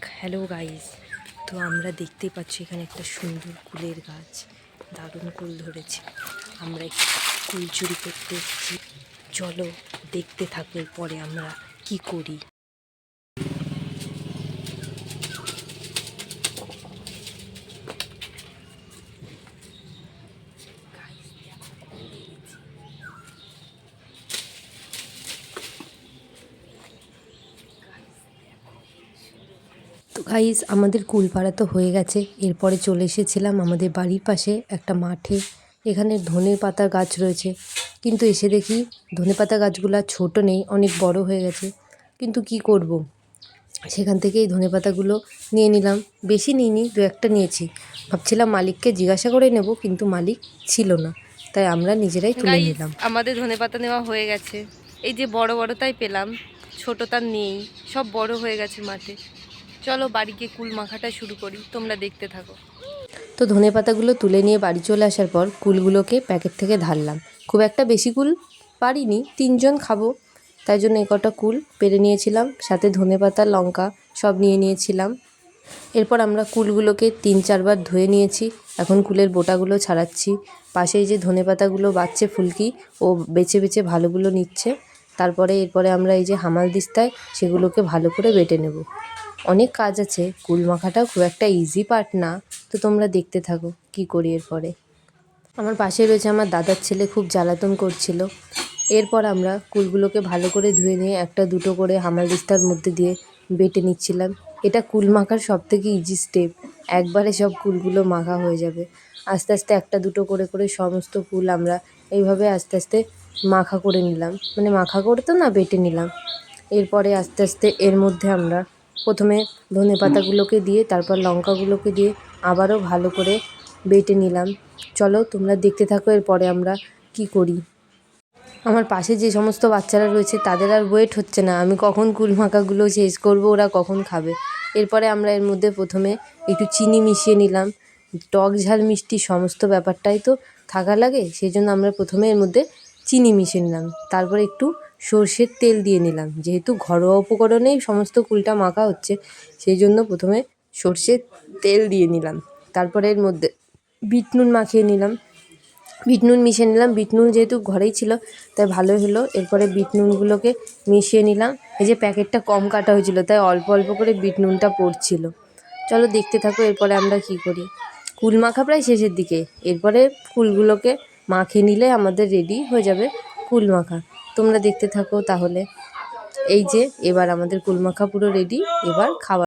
Hello guys, তো আমরা দেখতে পাচ্ছি এখানে একটা সুন্দর কুলের গাছ, দারুণ কুল ধরেছে। আমরা কুল চুরি করতে এসেছি, চলো দেখতে থাকো পরে আমরা কি করি। তো গাইস, আমাদের কুলপাড়া তো হয়ে গেছে। এরপরে চলে এসেছিলাম আমাদের বাড়ির পাশে একটা মাঠে। এখানে ধনেপাতা গাছ রয়েছে, কিন্তু এসে দেখি ধনেপাতা গাছগুলো ছোট নেই, অনেক বড় হয়ে গেছে। কিন্তু কি করব, সেখান থেকে এই ধনেপাতাগুলো নিয়ে নিলাম। বেশি নিইনি, দু একটা নিয়েছি। ভাবছিলাম মালিককে জিজ্ঞাসা করে নেব, কিন্তু মালিক ছিল না, তাই আমরা নিজেরাই তুলে নিলাম। আমাদের ধনেপাতা নেওয়া হয়ে গেছে। এই যে বড় বড়টাই পেলাম, ছোট তার নেই, সব বড় হয়ে গেছে মাঠে। চলো বাড়ি গিয়ে কুল মাখাটা শুরু করি, তোমরা দেখতে থাকো। তো ধনেপাতাগুলো তুলে নিয়ে বাড়ি চলে আসার পর কুলগুলোকে প্যাকেট থেকে ঢাললাম। খুব একটা বেশি কুল পারিনি, 3জন খাবো, তাই জন্য কটা কুল পেরে নিয়েছিলাম। সাথে ধনেপাতা, লঙ্কা সব নিয়ে নিয়েছিলাম। এরপর আমরা কুলগুলোকে 3-4 বার ধুয়ে নিয়েছি। এখন কুলের বোটাগুলো ছাড়াচ্ছি। পাশেই যে ধনেপাতাগুলো বাচ্ছে ফুলকি, ও বেছে বেছে ভালোগুলো নিচ্ছে। এরপরে আমরা এই যে হামাল দিস্তায় সেগুলোকে ভালো করে বেটে নেব। অনেক কাজ আছে, কুল মাখাটাও খুব একটা ইজি পার্ট না। তো তোমরা দেখতে থাকো কি করি এরপরে। আমার পাশে রয়েছে আমার দাদার ছেলে, খুব জ্বালাতন করছিল। এরপর আমরা কুলগুলোকে ভালো করে ধুয়ে নিয়ে একটা দুটো করে হামালদিস্তার মধ্যে দিয়ে বেটে নিচ্ছিলাম। এটা কুল মাখার সবথেকে ইজি স্টেপ, একবারে সব কুলগুলো মাখা হয়ে যাবে। আস্তে আস্তে একটা দুটো করে করে সমস্ত কুল আমরা এইভাবে আস্তে আস্তে মাখা করে নিলাম, মানে মাখা করে তো না, বেটে নিলাম। এরপরে আস্তে আস্তে এর মধ্যে আমরা প্রথমে ধনেপাতাগুলোকে দিয়ে, তারপর লঙ্কাগুলোকে দিয়ে আবারও ভালো করে বেটে নিলাম। চলো তোমরা দেখতে থাকো এরপরে আমরা কি করি। আমার পাশে যে সমস্ত বাচ্চারা রয়েছে তাদের আর ওয়েট হচ্ছে না, আমি কখন কুল মাখাগুলো শেষ করব, ওরা কখন খাবে। এরপরে আমরা এর মধ্যে প্রথমে একটু চিনি মিশিয়ে নিলাম। টক ঝাল মিষ্টি সমস্ত ব্যাপারটাই তো থাকা লাগে, সেই জন্য আমরা প্রথমে এর মধ্যে চিনি মিশিয়ে নিলাম। তারপরে একটু সর্ষের তেল দিয়ে নিলাম, যেহেতু ঘরোয়া উপকরণেই সমস্ত কুলটা মাখা হচ্ছে, সেই জন্য প্রথমে সর্ষের তেল দিয়ে নিলাম। তারপরে এর মধ্যে বিট নুন মাখিয়ে নিলাম, বিট নুন মিশিয়ে নিলাম। বিট নুন যেহেতু ঘরেই ছিল তাই ভালোই হলো। এরপরে বিট নুনগুলোকে মিশিয়ে নিলাম। এই যে প্যাকেটটা কম কাটা হয়েছিল, তাই অল্প অল্প করে বিট নুনটা পড়ছিল। চলো দেখতে থাকো এরপরে আমরা কি করি। কুল মাখা প্রায় শেষের দিকে, এরপরে কুলগুলোকে মাখিয়ে নিলে আমাদের রেডি হয়ে যাবে কুল মাখা। তোমরা দেখতে থাকো তাহলে। এই যে এবার আমাদের কুল মাখা পুরো রেডি, এবার খাবার।